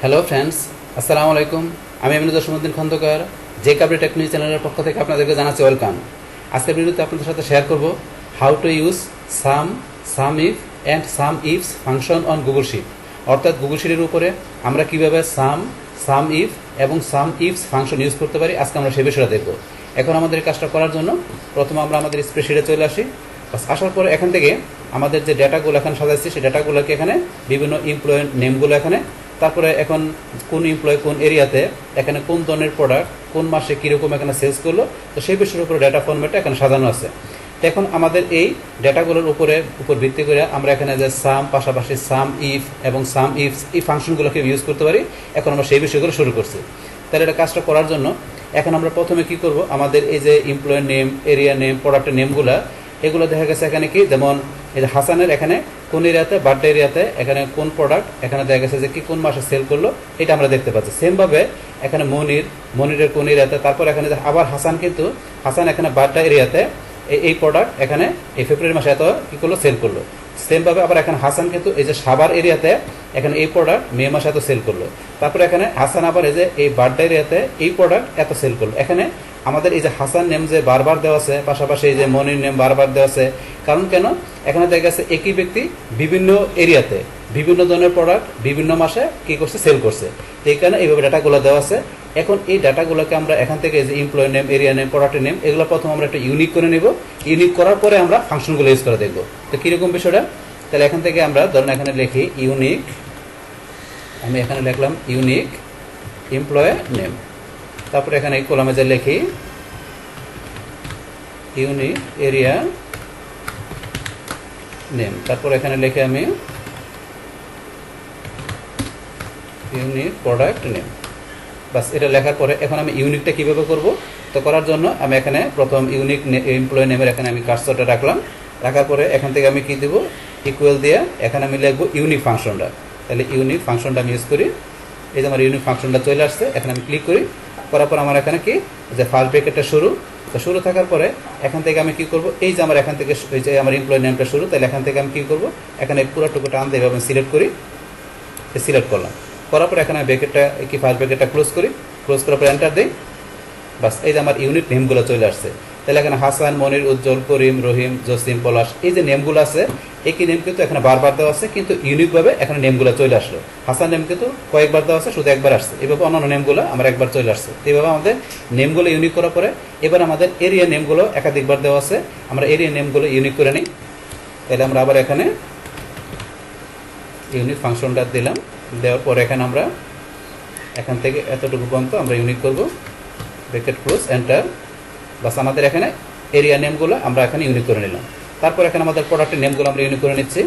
Hello friends, আসসালামু আলাইকুম। আমি আমিনুদ্দিন জসিমউদ্দিন খন্দকার, যে কাবরি টেকনিক চ্যানেলের পক্ষ থেকে আপনাদেরকে জানাচ্ছি ওয়েলকাম। আজকের ভিডিওতে আপনাদের সাথে শেয়ার করব how to use sum if and sum ifs function on Google sheet. অর্থাৎ গুগল শিটের উপরে আমরা কীভাবে সাম ইফ এবং সাম ইফস ফাংশন ইউজ করতে পারি, আজকে আমরা সেই বিষয়টা দেখব। এখন আমাদের এই কাজটা করার জন্য প্রথমে আমরা আমাদের স্প্রেডশিটে চলে আসি। আসার পরে এখান থেকে আমাদের যে ডেটাগুলো এখানে সাজাচ্ছি সেই ডেটাগুলোকে এখানে বিভিন্ন এমপ্লয়ের নেমগুলো এখানে, তারপরে এখন কোন এমপ্লয় কোন এরিয়াতে এখানে কোন ধরনের প্রোডাক্ট কোন মাসে কীরকম এখানে সেলস করলো, তো সেই বিষয়ের উপরে ডেটা ফরম্যাটটা এখানে সাজানো আছে। তো এখন আমাদের এই ডেটাগুলোর উপর ভিত্তি করে আমরা এখানে যে পাশাপাশি সাম ইফ এবং সাম ইফস এই ফাংশনগুলোকে ইউজ করতে পারি। এখন আমরা সেই বিষয়গুলো শুরু করছি। তাহলে এটা কাজটা করার জন্য এখন আমরা প্রথমে কি করব, আমাদের এই যে এমপ্লয়ের নেম, এরিয়া নেম, প্রোডাক্টের নেমগুলো, এগুলো দেখা গেছে এখানে কি, যেমন এই যে হাসানের এখানে কোন এরিয়াতে, বার্থডে এরিয়াতে এখানে কোন প্রোডাক্ট এখানে দেখা গেছে যে কি কোন মাসে সেল করলো, এটা আমরা দেখতে পাচ্ছি। সেমভাবে এখানে মনিরের কোন এরিয়াতে, তারপর এখানে আবার হাসান এখানে বার্থডে এরিয়াতে এই প্রোডাক্ট এখানে এই ফেব্রুয়ারি মাসে এত কি করলো, সেল করলো। সেমভাবে আবার এখানে হাসান কিন্তু এই যে সাভার এরিয়াতে এখানে এই প্রোডাক্ট মে মাসে এত সেল করলো। তারপরে এখানে হাসান আবার এই যে এই বার্থডে এরিয়াতে এই প্রোডাক্ট এত সেল করলো। এখানে আমাদের এই যে হাসান নেম যে বারবার দেওয়া আছে, পাশাপাশি এই যে মনির নেম বারবার দেওয়া আছে। কারণ কেন, এখানে দেখা গেছে একই ব্যক্তি বিভিন্ন এরিয়াতে বিভিন্ন ধরনের প্রোডাক্ট বিভিন্ন মাসে কি করছে, সেল করছে। এই কারণে এইভাবে ডাটাগুলো দেওয়া আছে। এখন এই ডাটাগুলোকে আমরা এখান থেকে যে এমপ্লয় নেম, এরিয়া নেম, প্রোডাক্টের নেম, এগুলো প্রথম আমরা একটা ইউনিক করে নেব। ইউনিক করার পরে আমরা ফাংশনগুলো ইউজ করে দেখবো। তো কীরকম বিষয়টা, তাহলে এখান থেকে আমরা ধরুন এখানে লিখি ইউনিক, আমি এখানে লিখলাম ইউনিক এমপ্লয় নেম। তারপরে এখানে এই কলামে যে লিখি ইউনিক এরিয়া নেম। তারপর এখানে লিখে আমি ইউনিক প্রোডাক্ট নেম। বাস, এটা লেখার পরে এখন আমি ইউনিকটা কীভাবে করব, তো করার জন্য আমি এখানে প্রথম ইউনিক এমপ্লয় নেমের এখানে আমি কার্সরটা রাখলাম। রাখার পরে এখান থেকে আমি কি দেবো, ইকুয়াল দিয়ে এখানে আমি লিখবো ইউনিক ফাংশনটা। তাহলে ইউনিক ফাংশনটা আমি ইউজ করি। এই যে আমার ইউনিক ফাংশনটা চলে আসছে, এখানে আমি ক্লিক করি। করার পর আমার এখানে কি যে ফার্স্ট ব্র্যাকেটটা শুরু, তো শুরু থাকার পরে এখান থেকে আমি কি করব, এই যে আমার এখান থেকে এই যে আমার এমপ্লয় নেমটা শুরু, তাহলে এখান থেকে আমি কি করব, এখানে পুরো টুকুটা আনতে এভাবে সিলেক্ট করি। সিলেক্ট করলাম, করার পর এখানে ব্র্যাকেটটা কি ফার্স্ট ব্র্যাকেটটা ক্লোজ করি। ক্লোজ করার পর এন্টার দিই। বাস, এই যে আমার ইউনিট নেমগুলো চলে আসছে। তাহলে এখানে হাসান, মনির, উজ্জ্বল, করিম, রহিম, জসিম, পলাশ, এই যে নেমগুলো আছে, একই নেম কিন্তু এখানে বারবার দেওয়া আছে, কিন্তু ইউনিকভাবে এখানে নেমগুলো চলে আসলো। হাসান নেম কিন্তু কয়েকবার দেওয়া আছে, শুধু একবার আসছে। এভাবে অন্যান্য নেমগুলো আমার একবার চলে আসছে। এইভাবে আমাদের নেমগুলো ইউনিক করার পরে এবার আমাদের এরিয়া নেমগুলো একাধিকবার দেওয়া আছে, আমরা এরিয়া নেমগুলো ইউনিক করে নিই। তাহলে আমরা আবার এখানে ইউনিক ফাংশনটা দিলাম। দেওয়ার পরে এখানে আমরা এখান থেকে এতটুকু পর্যন্ত আমরা ইউনিক করব। Bracket close, enter. বাস, আমাদের এখানে এরিয়া নেমগুলো আমরা এখানে ইউনিক করে নিলাম। তারপর এখানে আমাদের প্রোডাক্টের নেমগুলো আমরা ইউনিক করে নিচ্ছি।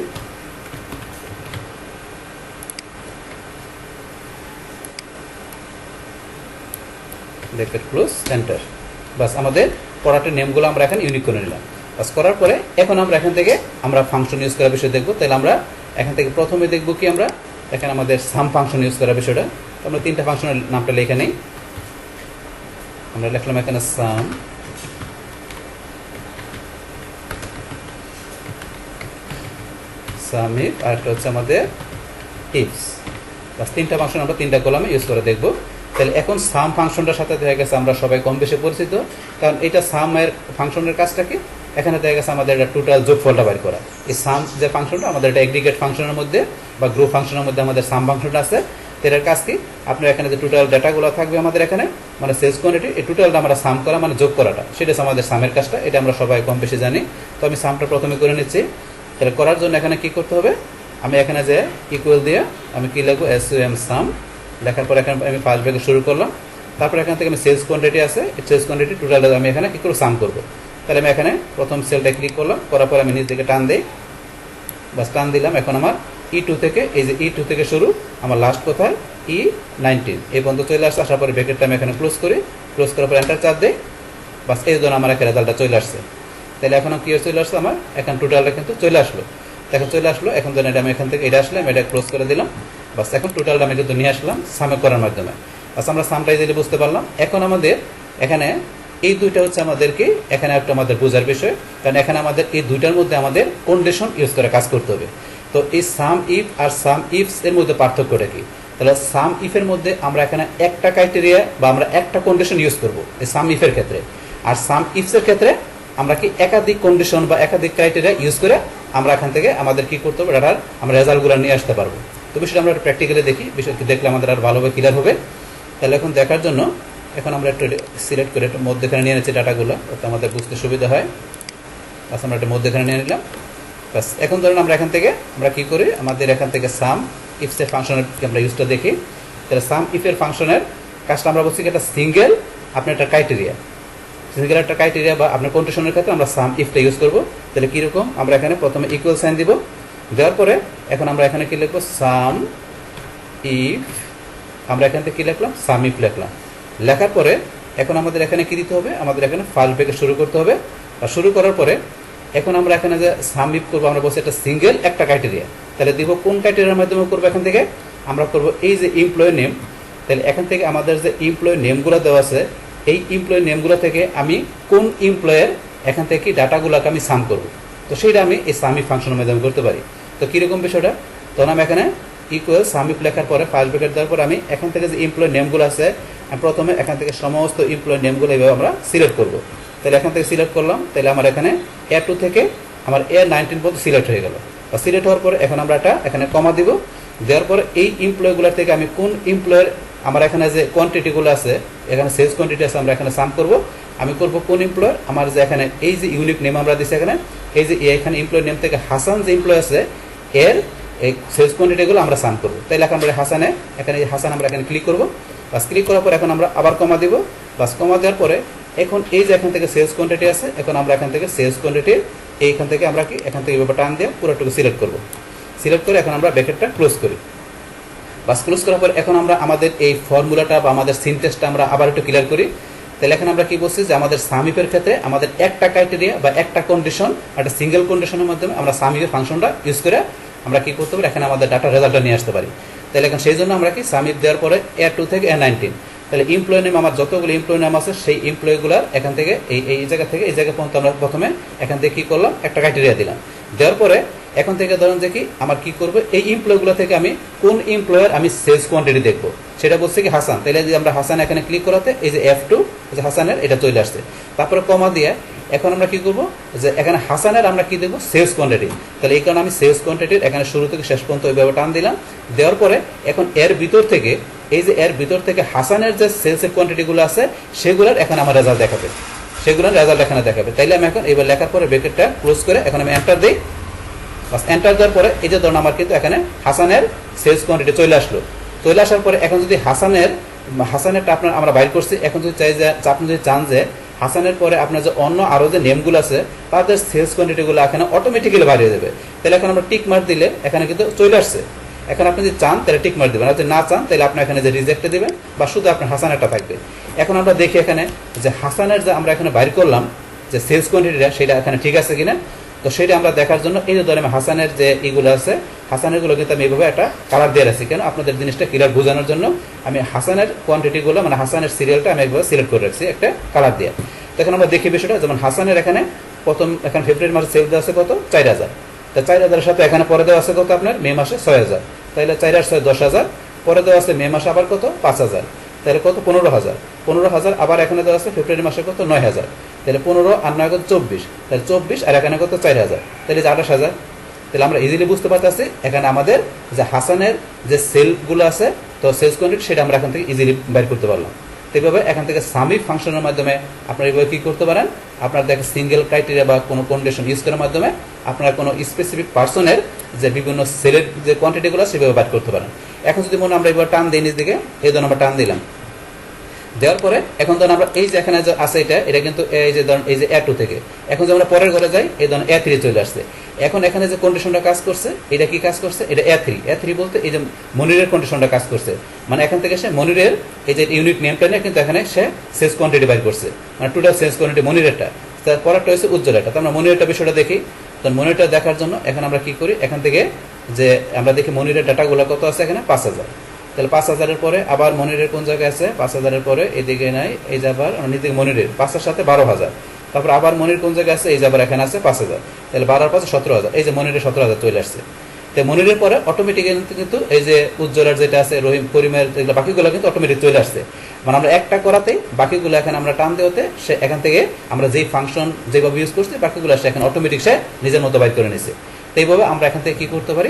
Bracket close, enter. বাস, আমাদের প্রোডাক্টের নেমগুলো আমরা এখানে ইউনিক করে নিলাম। বাস, করার পরে এখন আমরা এখান থেকে আমরা ফাংশন ইউজ করার বিষয় দেখবো। তাহলে আমরা এখান থেকে প্রথমে দেখবো কি, আমরা এখানে আমাদের সাম ফাংশন ইউজ করার বিষয়টা। আমরা তিনটা ফাংশনের নামটা লেখে নেই। আমরা লিখলাম এখানে সাম ইফ, আর একটা হচ্ছে আমাদের ইফস। বাস, তিনটা ফাংশন আমরা তিনটা কলামে ইউজ করে দেখবো। তাহলে এখন সাম ফাংশনটার সাথে দেখা গেছে আমরা সবাই কম বেশি পরিচিত, কারণ এটা সামের ফাংশনের কাজটা কি, এখানে দেখা গেছে আমাদের এটা টোটাল যোগফলটা বের করা। এই সাম যে ফাংশনটা আমাদের এটা এগ্রিগেট ফাংশনের মধ্যে বা গ্রুপ ফাংশনের মধ্যে আমাদের সাম ফাংশনটা আছে। এটার কাজ কি, আপনার এখানে যে টোটাল ডাটাগুলো থাকবে আমাদের এখানে, মানে সেলস কোয়ান্টিটি, এই টোটালটা আমরা সাম করা মানে যোগ করাটা, সেটা আমাদের সামের কাজটা। এটা আমরা সবাই কম বেশি জানি। তো আমি সামটা প্রথমে করে নিচ্ছি। তাহলে করার জন্য এখানে কি করতে হবে, আমি এখানে যে ইকুয়াল দিয়ে আমি কি লিখবো, SUM সাম। লেখার পর এখানে আমি ফার্স্ট ব্র্যাকেট শুরু করলাম। তারপর এখান থেকে আমি সেলস কোয়ান্টিটি আছে, এই সেলস কোয়ান্টিটি টোটালটা আমি এখানে কি করবো, সাম করবো। তাহলে আমি এখানে প্রথম সেলটা ক্লিক করলাম, করার পর আমি নিচ থেকে টান দিই। বাস, টান দিলাম। এখন আমার E2 থেকে, এই যে E2 থেকে শুরু, আমার লাস্ট কোথায় E19 এই পর্যন্ত চলে আসছে। আসার পরে ব্র্যাকেটটা আমি এখানে ক্লোজ করি। ক্লোজ করার পর এন্টার চাপ দিই। বাস, এই জন্য আমার এখানে রেজাল্টটা চলে আসছে। তাহলে এখন কি চলে আসছে, আমার এখন টোটালটা কিন্তু চলে আসলো। এখন চলে আসলো। এখন যেন এটা আমি এখান থেকে এটা আসলে আমি এটা ক্লোজ করে দিলাম। বাস, এখন টোটালটা আমি কিন্তু নিয়ে আসলাম সামে করার মাধ্যমে। বাস, আমরা সামটা ইজিলি বুঝতে পারলাম। এখন আমাদের এখানে এই দুইটা হচ্ছে আমাদেরকে এখানে একটা আমাদের বোঝার বিষয়, কারণ এখানে আমাদের এই দুইটার মধ্যে আমাদের কন্ডিশন ইউজ করে কাজ করতে হবে। তো এই সাম ইফ আর সাম ইফস এর মধ্যে পার্থক্যটা কি, তাহলে সাম ইফের মধ্যে আমরা এখানে একটা ক্রাইটেরিয়া বা আমরা একটা কন্ডিশন ইউজ করব এই সাম ইফের ক্ষেত্রে। আর সাম ইফসের ক্ষেত্রে আমরা কি একাধিক কন্ডিশন বা একাধিক ক্রাইটেরিয়া ইউজ করে আমরা এখান থেকে আমাদের কি করতে হবে, ডাটার আমরা রেজাল্টগুলো নিয়ে আসতে পারবো। তো বিষয়টা আমরা প্র্যাকটিক্যালি দেখি, বিষয়টি দেখলে আমাদের আর ভালোভাবে ক্লিয়ার হবে। তাহলে এখন দেখার জন্য এখন আমরা একটু সিলেক্ট করে একটু মধ্যেখানে নিয়ে নিচ্ছি ডাটাগুলো, যাতে আমাদের বুঝতে সুবিধা হয়। বাস আমরা একটা মধ্যেখানে নিয়ে নিলাম। বাস এখন ধরুন আমরা এখান থেকে আমরা কি করি, আমাদের এখান থেকে সাম ইফসের ফাংশনের আমরা ইউজটা দেখি। তাহলে সাম ইফের ফাংশনের কাজটা আমরা বলছি কি একটা সিঙ্গেল আপনার একটা ক্রাইটেরিয়া, সিঙ্গেল একটা ক্রাইটেরিয়া বা আপনার কন্ডিশনের ক্ষেত্রে আমরা সাম ইফটা ইউজ করবো। তাহলে কীরকম, আমরা এখানে প্রথমে ইকুয়াল সাইন দিব, দেওয়ার পরে এখন আমরা এখানে কি লিখবো, সাম ইফ, আমরা এখান থেকে কি লিখলাম, সাম ইফ লিখলাম। লেখার পরে এখন আমাদের এখানে কি দিতে হবে, আমাদের এখানে ফার্স্ট ব্রেকেট শুরু করতে হবে। আর শুরু করার পরে এখন আমরা এখানে যে সাম ইফ করবো, আমরা বলছি একটা সিঙ্গেল একটা ক্রাইটেরিয়া। তাহলে দিব কোন ক্রাইটেরিয়ার মাধ্যমে করবো, এখান থেকে আমরা করবো এই যে এমপ্লয়ি নেম। তাহলে এখান থেকে আমাদের যে এমপ্লয়ি নেমগুলো দেওয়া আছে, এই এমপ্লয়ি নেমগুলো থেকে আমি কোন এমপ্লয়ের এখান থেকে কি ডাটাগুলোকে আমি সাম করব। তো সেইটা আমি এই সাম ইফ ফাংশনের মাধ্যমে করতে পারি। তো কীরকম বিষয়টা, তখন আমি এখানে ইকুয়াল সাম ইফ লেখার পরে ফার্স্ট ব্রেকেট দেওয়ার পর আমি এখান থেকে যে এমপ্লয়ি নেমগুলো আছে, আমি প্রথমে এখান থেকে সমস্ত এমপ্লয়ি নেমগুলো এইভাবে আমরা সিলেক্ট করব। তাহলে এখান থেকে সিলেক্ট করলাম, তাহলে আমার এখানে A2 থেকে আমার A19 পর্যন্ত সিলেক্ট হয়ে গেল। বা সিলেক্ট হওয়ার পরে এখন আমরা এটা এখানে কমা দিব, দেওয়ার পরে এই এমপ্লয়িগুলোর থেকে আমি কোন এমপ্লয়ের আমার এখানে যে কোয়ান্টিটিগুলো আছে, এখানে সেলস কোয়ান্টিটি আছে, আমরা এখানে সাম করব। আমি করব কোন এমপ্লয়ার, আমার যে এখানে এই যে ইউনিক নেম আমরা দিচ্ছি এখানে, এই যে এখানে এমপ্লয় নেম থেকে হাসান যে এমপ্লয় আছে এর এই সেলস কোয়ান্টিটিগুলো আমরা সাম করব। তাইলে এখন আমরা হাসানে এখানে হাসান আমরা এখানে ক্লিক করব। বাস ক্লিক করার পর এখন আমরা আবার কমা দিব। বাস কমা দেওয়ার পরে এখন এই যে এখান থেকে সেলস কোয়ান্টিটি আছে, এখন আমরা এখান থেকে সেলস কোয়ান্টিটির এইখান থেকে আমরা কি এখান থেকে এভাবে টান দিয়ে পুরোটুকু সিলেক্ট করব। সিলেক্ট করে এখন আমরা ব্র্যাকেটটা ক্লোজ করি। বাস ক্লোজ করার পর এখন আমরা আমাদের এই ফর্মুলাটা বা আমাদের সিনট্যাক্সটা আমরা আবার একটু ক্লিয়ার করি। তাহলে এখন আমরা কি বলছি যে আমাদের সাম ইফের ক্ষেত্রে আমাদের একটা ক্রাইটেরিয়া বা একটা কন্ডিশন, একটা সিঙ্গেল কন্ডিশনের মাধ্যমে আমরা সাম ইফের ফাংশনটা ইউজ করে আমরা কি করতে পারি, এখানে আমাদের ডাটা রেজাল্টটা নিয়ে আসতে পারি। তাহলে এখন সেই জন্য আমরা কি সাম ইফ দেওয়ার পরে A2 থেকে A19, তাহলে এমপ্লয়ি নেম আমার যতগুলো এমপ্লয়ি নাম আছে সেই এমপ্লয়িগুলোর এখান থেকে এই জায়গা থেকে এই জায়গা পর্যন্ত আমরা প্রথমে এখান থেকে কি করলাম, একটা ক্রাইটেরিয়া দিলাম। দেওয়ার পরে এখন থেকে ধরুন যে কি আমার কি করবো, এই এমপ্লয়িগুলো থেকে আমি কোন এমপ্লয়ের আমি সেলস কোয়ান্টিটি দেখবো, সেটা বলছে কি হাসান। তাহলে যদি আমরা হাসান এখানে ক্লিক করাতে এই যে F2 যে হাসানের এটা চলে আসছে। তারপরে কমা দিয়ে এখন আমরা কি করবো, যে এখানে হাসানের আমরা কি দেবো, সেলস কোয়ান্টিটি। তাহলে এই কারণে আমি সেলস কোয়ান্টিটির এখানে শুরু থেকে শেষ পর্যন্ত ওইভাবে টান দিলাম। দেওয়ার পরে এখন এর ভিতর থেকে এই যে এর ভিতর থেকে হাসানের যে সেলসের কোয়ান্টিটিগুলো আছে সেগুলোর এখন আমার রেজাল্ট দেখাবে, সেগুলোর রেজাল্ট এখানে দেখাবে। তাইলে আমি এখন এবার লেখার পরে ব্র্যাকেটটা ক্লোজ করে এখন আমি এন্টার দিই। বাস এন্টার দেওয়ার পরে এই যে ধরুন আমার কিন্তু এখানে হাসানের সেলস কোয়ান্টিটি চলে আসলো। চলে আসার পরে এখন যদি হাসানেরটা আপনার আমরা বাইর করছি, এখন যদি চাই যে আপনি যদি চান যে হাসানের পরে আপনার যে অন্য আরও যে নেমগুলো আছে তাদের সেলস কোয়ান্টিটিগুলো এখানে অটোমেটিক্যালি বাড়িয়ে দেবে। তাহলে এখন আমরা টিক মার্ক দিলে এখানে কিন্তু চলে আসছে। এখন আপনি যদি চান তাহলে টিক মার্ক দেবেন, আর যদি না চান তাহলে আপনি এখানে যে রিজেক্টে দেবেন বা শুধু আপনার হাসানেরটা থাকবে। এখন আমরা দেখি এখানে যে হাসানের যে আমরা এখানে বাইর করলাম যে সেলস কোয়ান্টিটিটা, সেটা এখানে ঠিক আছে কিনা। তো সেটা আমরা দেখার জন্য এই যে ধরেন হাসানের যে এইগুলো আছে, হাসানেরগুলো কিন্তু আমি এইভাবে একটা কালার দিয়ে রাখছি। কেন, আপনাদের জিনিসটা ক্লিয়ার বোঝানোর জন্য আমি হাসানের কোয়ান্টিটিগুলো মানে হাসানের সিরিয়ালটা আমি একবার সিলেক্ট করে রাখছি একটা কালার দিয়ে। তো এখন আমরা দেখি বিষয়টা, যেমন হাসানের এখানে প্রথম এখানে ফেব্রুয়ারি মাসে সেল দেওয়া আছে কত, 4000। তা 4000-এর সাথে এখানে পরে দেওয়া আছে কত আপনার মে মাসে 6000, তাহলে 4 আর 6 10,000, পরে দেওয়া আছে মে মাসে আবার কত 5000, তাহলে কত 15,000 আবার এখানে দেওয়া আছে ফেব্রুয়ারি মাসে কত 9,000, তাহলে 15 আর 9 কত 24, তাহলে 24 আর এখানে কত 4000, তাহলে 28,000। তাহলে আমরা ইজিলি বুঝতে পারতেছি এখানে আমাদের যে হাসানের যে সেলগুলো আছে তো সেলস কোয়ান্টিটি সেটা আমরা এখান থেকে ইজিলি বের করতে পারলাম। এইভাবে এখান থেকে সামিফ ফাংশনের মাধ্যমে আপনারা এইভাবে কী করতে পারেন, আপনার দেখে সিঙ্গেল ক্রাইটেরিয়া বা কোনো কন্ডিশন ইউজ করার মাধ্যমে আপনারা কোনো স্পেসিফিক পার্সনের যে বিভিন্ন সেলের যে কোয়ান্টিটিগুলো সেভাবে বের করতে পারেন। এখন যদি মনে আমরা এবার টান দিই নিজ দিকে, এই ধরুন আমরা টান দিলাম, দেওয়ার পরে এখন ধরুন আমরা এই যে এখানে যে আছে এটা কিন্তু এই যে ধরুন এই যে A2 থেকে এখন যে আমরা পরের ঘরে যাই এই ধরুন A3 চলে আসছে। এখন এখানে যে কন্ডিশনটা কাজ করছে এটা কি কাজ করছে, এটা A3 বলতে এই যে মনিরের কন্ডিশনটা কাজ করছে, মানে এখান থেকে সে মনিরের এই যে ইউনিট নেমটা নিয়ে কিন্তু এখানে সে সেলস কোয়ান্টিটি বাইর করছে, মানে টোটাল সেলস কোয়ান্টিটি মনিরেরটা। তার পরেরটা হচ্ছে উজ্জ্বলেরটা। তো আমরা মনিরেরটা বিষয়টা দেখি। তো মনিরটা দেখার জন্য এখন আমরা কি করি, এখান থেকে যে আমরা দেখি মনিরের ডাটাগুলো কত আছে এখানে 5000, তাহলে 5000-এর পরে আবার মনিরের কোন জায়গায় আছে, 5000-এর পরে এদিকে নাই, এই যে আবার নিচে মনিরের 5-এর সাথে 12,000, তারপর আবার মনির কোন জায়গায় আছে, এই যে আবার এখানে আছে 5000, তাহলে 12 আর 5 17,000, এই যে মনিরের 17,000 চলে আসছে। তো মনিরের পরে অটোমেটিক্যালি কিন্তু এই যে উজ্জ্বলার যেটা আছে, রহিম, করিমের যেগুলো বাকিগুলো কিন্তু অটোমেটিক চলে আসছে। মানে আমরা একটা করাতেই বাকিগুলো এখানে আমরা টান দেওয়াতে সে এখান থেকে আমরা যেই ফাংশন যেভাবে ইউজ করছি বাকিগুলো সে এখন অটোমেটিক সে নিজের মতো বাইর করে নিছে। তো এইভাবে আমরা এখান থেকে কি করতে পারি,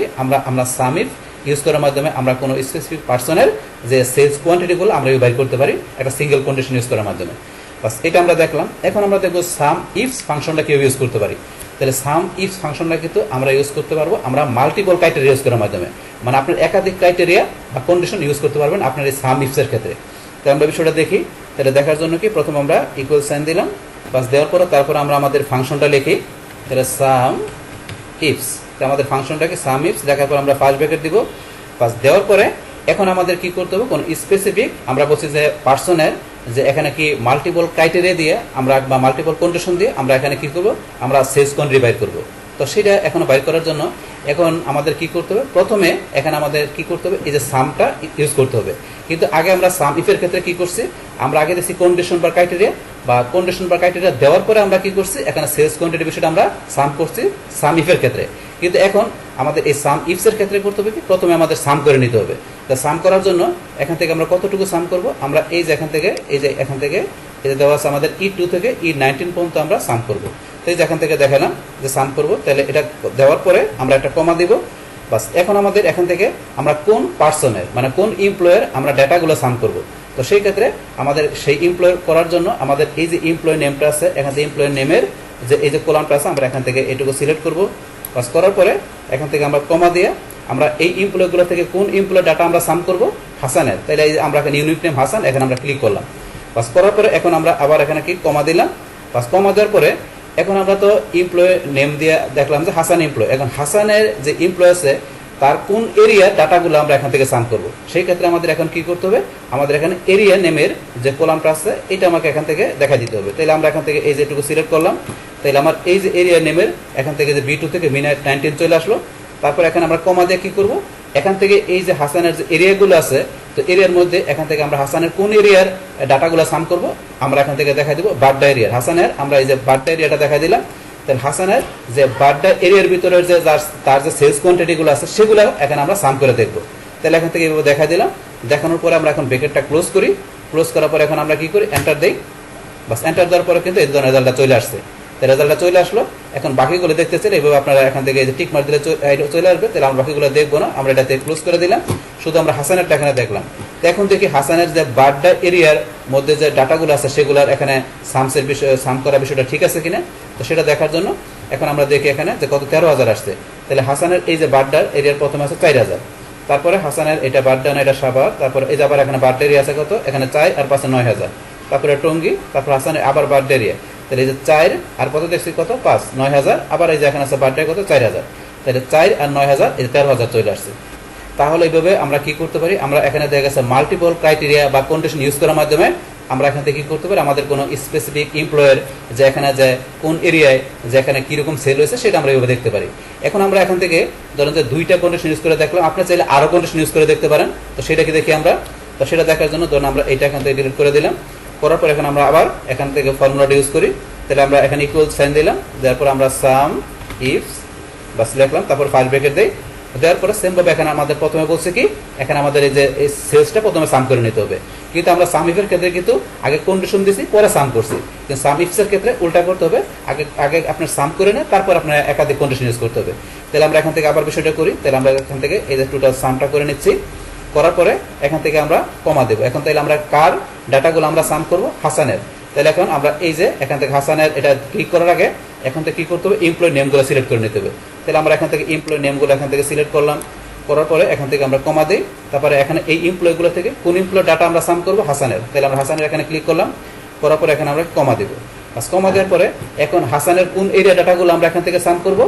আমরা সামিফ ইউজ করার মাধ্যমে আমরা কোনো স্পেসিফিক পার্সনের যে সেলস কোয়ান্টিটিগুলো আমরা বাইর করতে পারি একটা সিঙ্গেল কন্ডিশন ইউজ করার মাধ্যমে। বাস এটা আমরা দেখলাম। এখন আমরা দেখবো সাম ইফস ফাংশনটা কীভাবে ইউজ করতে পারি। তাহলে সাম ইফস ফাংশনটা কিন্তু আমরা ইউজ করতে পারবো আমরা মাল্টিপল ক্রাইটেরিয়া ইউজ করার মাধ্যমে, মানে আপনার একাধিক ক্রাইটেরিয়া বা কন্ডিশন ইউজ করতে পারবেন আপনার এই সাম ইফসের ক্ষেত্রে। তো আমরা বিষয়টা দেখি। তাহলে দেখার জন্য কি প্রথম আমরা ইকুয়াল সাইন দিলাম, বাস দেওয়ার পরে তারপর আমরা আমাদের ফাংশনটা লিখি। তাহলে সাম ইফস, আমাদের ফাংশনটাকে সাম ইফস দেখার পর আমরা ফার্স্ট ব্র্যাকেট দিব। বাস দেওয়ার পরে এখন আমাদের কি করতে হবে, কোন স্পেসিফিক আমরা বলছি যে পার্সনের যে এখানে কি মাল্টিপল ক্রাইটেরিয়া দিয়ে আমরা বা মাল্টিপল কন্ডিশন দিয়ে আমরা এখানে কি করব, আমরা সেলস কোয়ান্টিটি বাইর করব। তো সেটা এখন বাইর করার জন্য এখন আমাদের কি করতে হবে, প্রথমে এখানে আমাদের কি করতে হবে, এই যে সামটা ইউজ করতে হবে। কিন্তু আগে আমরা সাম ইফের ক্ষেত্রে কি করছি, আমরা আগে দেখছি কন্ডিশন বা ক্রাইটেরিয়া, বা কন্ডিশন বা ক্রাইটেরিয়া দেওয়ার পরে আমরা কি করছি, এখানে সেলস কোয়ান্টিটি বিষয়টা আমরা সাম করছি সাম ইফের ক্ষেত্রে। কিন্তু এখন আমাদের এই সাম ইফসের ক্ষেত্রে করতে হবে কি, প্রথমে আমাদের সাম করে নিতে হবে। তা সাম করার জন্য এখান থেকে আমরা কতটুকু সাম করব, আমরা এই যে এখান থেকে এই যে দেওয়া আছে আমাদের E2 থেকে E19 পর্যন্ত আমরা সাম করব। তো এই যে এখান থেকে দেখালাম যে সাম করব, তাহলে এটা দেওয়ার পরে আমরা একটা কমা দিব। বাস এখন আমাদের এখান থেকে আমরা কোন পার্সনের মানে কোন এমপ্লয়ের আমরা ডাটাগুলো সাম করব। তো সেই ক্ষেত্রে আমাদের সেই এমপ্লয় করার জন্য আমাদের এই যে এমপ্লয় নেমটা আছে, এখান থেকে এমপ্লয় নেমের যে এই যে কলামটা আছে আমরা এখান থেকে এটুকু সিলেক্ট করব। বাস করার পরে এখান থেকে আমরা কমা দিয়ে আমরা এই এমপ্লয়গুলো থেকে কোন এমপ্লয় ডাটা আমরা সাম করব, হাসানের। তাহলে এই যে আমরা এখানে ইউনিক নেম হাসান, এখানে আমরা ক্লিক করলাম। বাস করার পরে এখন আমরা আবার এখানে কি কমা দিলাম। বাস কমা দেওয়ার পরে এখন আমরা তো এমপ্লয় নেম দিয়ে দেখলাম যে হাসান এমপ্লয়। এখন হাসানের যে এমপ্লয় আছে তার কোন এরিয়ার ডাটাগুলো আমরা এখান থেকে সাম করব, সেই ক্ষেত্রে আমাদের এখন কি করতে হবে, আমাদের এখানে এরিয়া নেমের যে কলামটা আছে এটা আমাকে এখান থেকে দেখা দিতে হবে। তাহলে আমরা এখান থেকে এই যে এটুকু সিলেক্ট করলাম। তাহলে আমার এই যে এরিয়া নেমের এখান থেকে যে B2 থেকে B19 চলে আসলো। তারপর এখানে আমরা কমা দিয়ে কি করব, এখান থেকে এই যে হাসানের যে এরিয়াগুলো আছে, তো এরিয়ার মধ্যে এখান থেকে আমরা হাসানের কোন এরিয়ার ডাটাগুলো সাম করব আমরা এখান থেকে দেখা দিব বাড্ডা এরিয়ার হাসানের। আমরা এই যে বাড্ডা এরিয়াটা দেখা দিলাম। তাহলে হাসানের যে বাড্ডা এরিয়ার ভিতরের যে তার যে সেলস কোয়ান্টিটিগুলো আছে সেগুলো এখানে আমরা সাম করে দেখব। তাহলে এখান থেকে এইভাবে দেখা দিলাম। দেখানোর পরে আমরা এখন ব্র্যাকেটটা ক্লোজ করি। ক্লোজ করার পরে এখন আমরা কি করি, এন্টার দেই। বাস এন্টার দেওয়ার পরে কিন্তু এই ধরনের রেজাল্টটা চলে আসছে। রেজাল্টটা চলে আসলো। এখন বাকিগুলো দেখতে চাইলে এইভাবে আপনারা এখান থেকে টিক মার দিলে চলে আসবে। তাহলে আমরা বাকিগুলো দেখবো না, আমরা এটাতে ক্লোজ করে দিলাম। শুধু আমরা হাসানেরটা এখানে দেখলাম। তো এখন দেখি হাসানের যে বাড্ডা এরিয়ার মধ্যে যে ডাটাগুলো আছে সেগুলোর এখানে সামসের বিষয় সাম করার বিষয়টা ঠিক আছে কিনা। তো সেটা দেখার জন্য এখন আমরা দেখি এখানে যে কত 13,000 আসছে। তাহলে হাসানের এই যে বাড্ডার এরিয়ার প্রথমে আছে 4,000, তারপরে হাসানের এটা বাড্ডা না এটা সাভার, তারপরে এই যে আবার এখানে বাড্ডা এরিয়া আছে কত, এখানে 4 আর 5 9,000, তারপরে টঙ্গী, তারপর হাসানের আবার বাড্ডা এরিয়া। তাহলে এই যে 4 আর কত দেখছি কত 5 9,000, আবার এই যে এখানে আছে বাড্ডা কত 4,000। তাহলে 4 আর 9,000 এই 13,000 চলে আসছে। তাহলে এইভাবে আমরা কি করতে পারি, আমরা এখানে দেখা গেছে মাল্টিপল ক্রাইটেরিয়া বা কন্ডিশন ইউজ করার মাধ্যমে আমরা এখান থেকে কি করতে পারি, আমাদের কোনো স্পেসিফিক এমপ্লয়ের যে এখানে যে কোন এরিয়ায় যে এখানে কিরকম সেল হয়েছে সেটা আমরা এইভাবে দেখতে পারি। এখন আমরা এখান থেকে ধরেন যে 2টা কন্ডিশন ইউজ করে দেখলাম, আপনি চাইলে আরো কন্ডিশন ইউজ করে দেখতে পারেন। তো সেটা কি দেখি আমরা। তো সেটা দেখার জন্য ধরুন আমরা এইটা এখান থেকে ডিলিট করে দিলাম। করার পর এখন আমরা আবার এখান থেকে ফর্মুলাটা ইউজ করি। তাহলে আমরা এখানে ইকুয়াল সাইন দিলাম, তারপর আমরা সাম ইফস বাস লিখলাম, তারপর ফার্স্ট ব্র্যাকেট দেই। দেওয়ার পরে সেম ভাবে এখানে আমাদের প্রথমে বলছে কি, এখানে আমাদের এই যে এই সেলসটা প্রথমে সাম করে নিতে হবে। কিন্তু আমরা সাম ইফের ক্ষেত্রে কিন্তু আগে কন্ডিশন দিছি পরে সাম করছি, কিন্তু সাম ইফসের ক্ষেত্রে উল্টা করতে হবে, আগে আপনার সাম করে নেয় তারপর আপনার একাধিক কন্ডিশন ইউজ করতে হবে। তাহলে আমরা এখান থেকে আবার বিষয়টা করি। তাহলে আমরা এখান থেকে এই যে টোটাল সামটা করে নিচ্ছি। করার পরে এখান থেকে আমরা কমা দেবো। এখন তাহলে আমরা কার ডাটাগুলো আমরা সাম করব, হাসানের। তাহলে এখন আমরা এই যে এখান থেকে হাসানের এটা ক্লিক করার আগে এখান থেকে কি করতে হবে, এমপ্লয় নেমগুলো সিলেক্ট করে নিতে হবে। তাহলে আমরা এখান থেকে এমপ্লয় নেমগুলো এখান থেকে সিলেক্ট করলাম। করার পরে এখান থেকে আমরা কমা দিই। তারপরে এখানে এই এমপ্লয়গুলো থেকে কোন এমপ্লয় ডাটা আমরা সাম করব, হাসানের। তাহলে আমরা হাসানের এখানে ক্লিক করলাম। করার পরে এখানে আমরা কমা দেবো। বাস কমা দেওয়ার পরে এখন হাসানের কোন এরিয়া ডাটাগুলো আমরা এখান থেকে সাম করব,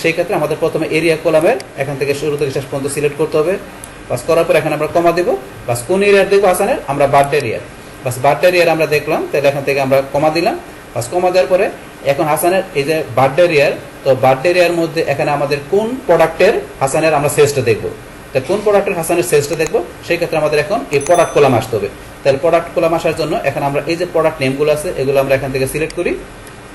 সেই ক্ষেত্রে আমাদের প্রথমে এরিয়া কলামের এখান থেকে শুরু থেকে শেষ পর্যন্ত সিলেক্ট করতে হবে। বাস করার পর এখানে আমরা কমা দেবো। বাস কোন এরিয়ার দেখবো হাসানের, আমরা বার্থডে এরিয়ার। বাস বার্থডে এরিয়ার আমরা দেখলাম। তাহলে এখান থেকে আমরা কমা দিলাম। বাস কমা দেওয়ার পরে এখন হাসানের এই যে বার্থডে এরিয়ার, তো বার্থডে এরিয়ার মধ্যে এখানে আমাদের কোন প্রোডাক্টের হাসানের আমরা সেলসটা দেখবো। তো কোন প্রোডাক্টের হাসানের সেলসটা দেখবো, সেই ক্ষেত্রে আমাদের এখন এই প্রোডাক্ট কলাম আসতে হবে। তাহলে প্রোডাক্ট কলাম আসার জন্য এখন আমরা এই যে প্রোডাক্ট নেমগুলো আছে এগুলো আমরা এখান থেকে সিলেক্ট করি।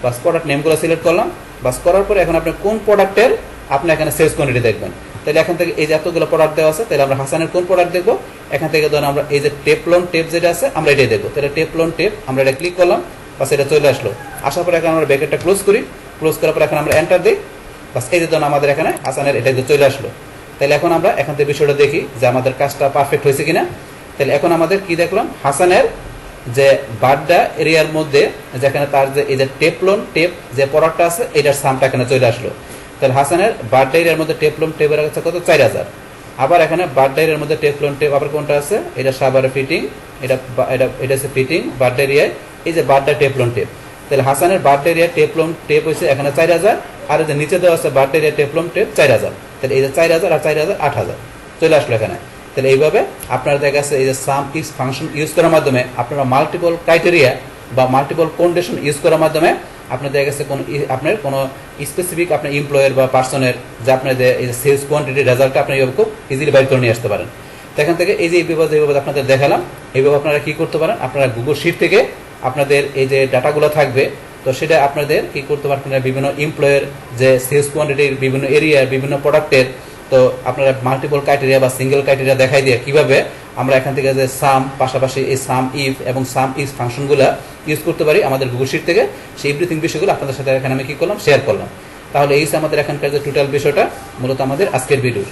বাস প্রোডাক্ট নেমগুলো সিলেক্ট করলাম। বাস করার পরে এখন আপনি কোন প্রোডাক্টের আপনি এখানে সেলস কোয়ান্টিটি দেখবেন। তাহলে এখান থেকে এই যে এতগুলো প্রোডাক্ট দেওয়া আছে, তাহলে আমরা হাসানের কোন প্রোডাক্ট দেখবো? এখান থেকে ধরুন আমরা এই যে টেপলন টেপ যেটা আছে আমরা এটাই দেখবো। তাহলে টেপলন টেপ আমরা এটা ক্লিক করলাম, বাস এটা চলে আসলো। আসার পরে এখন আমরা ব্র্যাকেটটা ক্লোজ করি, ক্লোজ করার পরে এখন আমরা এন্টার দিই, বাস এই যে ধরুন আমাদের এখানে হাসানের এটা চলে আসলো। তাহলে এখন আমরা এখান থেকে বিষয়টা দেখি যে আমাদের কাজটা পারফেক্ট হয়েছে কিনা। তাহলে এখন আমাদের কি দেখলাম, হাসানের যে বাড্ডা এরিয়ার মধ্যে যেখানে তার যে এই যে টেপলন টেপ যে প্রোডাক্টটা আছে এটার সামটা এখানে চলে আসলো। তাহলে হাসানের বাড্ডা এরিয়ার মধ্যে টেপলন টেপের কাছে কত 4000। আবার এখানে বাড্ডা এরিয়ার মধ্যে টেপলন টেপ আবার কোনটা আছে, এটা সাবারে ফিটিং, এটা এটা এটা হচ্ছে ফিটিং বাড্ডা এরিয়ায় এই যে বাড্ডা টেপলন টেপ। তাহলে হাসানের বাড্ডা এরিয়া টেপলন টেপ হয়েছে এখানে 4000, আর এই যে নিচে দেওয়া আছে বাড্ডা এরিয়া টেপলন টেপ 4000। তাহলে এই যে 4000 আর 4000 8000 চলে আসলো এখানে। তাহলে এইভাবে আপনারা দেখা যাচ্ছে এই যে সাম ইফ ফাংশন ইউজ করার মাধ্যমে আপনারা মাল্টিপল ক্রাইটেরিয়া বা মাল্টিপল কন্ডিশন ইউজ করার মাধ্যমে আপনার দেখা গেছে আপনার কোনো স্পেসিফিক আপনার এমপ্লয়ের বা পার্সনের যে আপনার যে এই সেলস কোয়ান্টিটি রেজাল্টটা আপনি এইভাবে খুব ইজিলি বাইর করে নিয়ে আসতে পারেন। তো এখান থেকে এই যে এইভাবে আপনাদের দেখালাম, এইভাবে আপনারা কি করতে পারেন, আপনারা গুগল শিট থেকে আপনাদের এই যে ডাটাগুলো থাকবে তো সেটা আপনাদের কি করতে পারেন, আপনারা বিভিন্ন এমপ্লয়ের যে সেলস কোয়ান্টিটির বিভিন্ন এরিয়ার বিভিন্ন প্রোডাক্টের তো আপনারা মাল্টিপল ক্রাইটেরিয়া বা সিঙ্গেল ক্রাইটেরিয়া দেখাই দিয়ে কিভাবে আমরা এখান থেকে যে সাম পাশাপাশি এই সাম ইফ এবং সাম ইফ ফাংশনগুলো ইউজ করতে পারি আমাদের গুগল শিট থেকে, সেই এভরিথিং বিষয়গুলো আপনাদের সাথে এখানে আমি কি করলাম, শেয়ার করলাম। তাহলে এই আমাদের এখানকার যে টোটাল বিষয়টা মূলত আমাদের আজকের ভিডিও।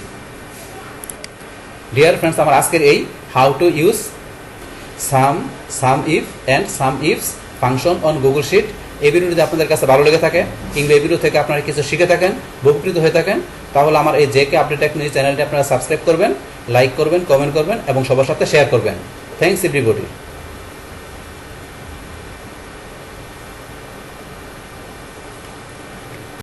ডিয়ার ফ্রেন্ডস, আমার আজকের এই how to use sum if and sum ifs function on Google sheet, এই ভিডিও যদি আপনাদের কাছে ভালো লেগে থাকে কিংবা এই ভিডিও থেকে আপনারা কিছু শিখে থাকেন, উপকৃত হয়ে থাকেন, তাহলে আমার এই জেকে আপডেট টেকনোলজি চ্যানেলটি আপনারা সাবস্ক্রাইব করবেন, লাইক করবেন, কমেন্ট করবেন এবং সবার সাথে শেয়ার করবেন। Thanks everybody.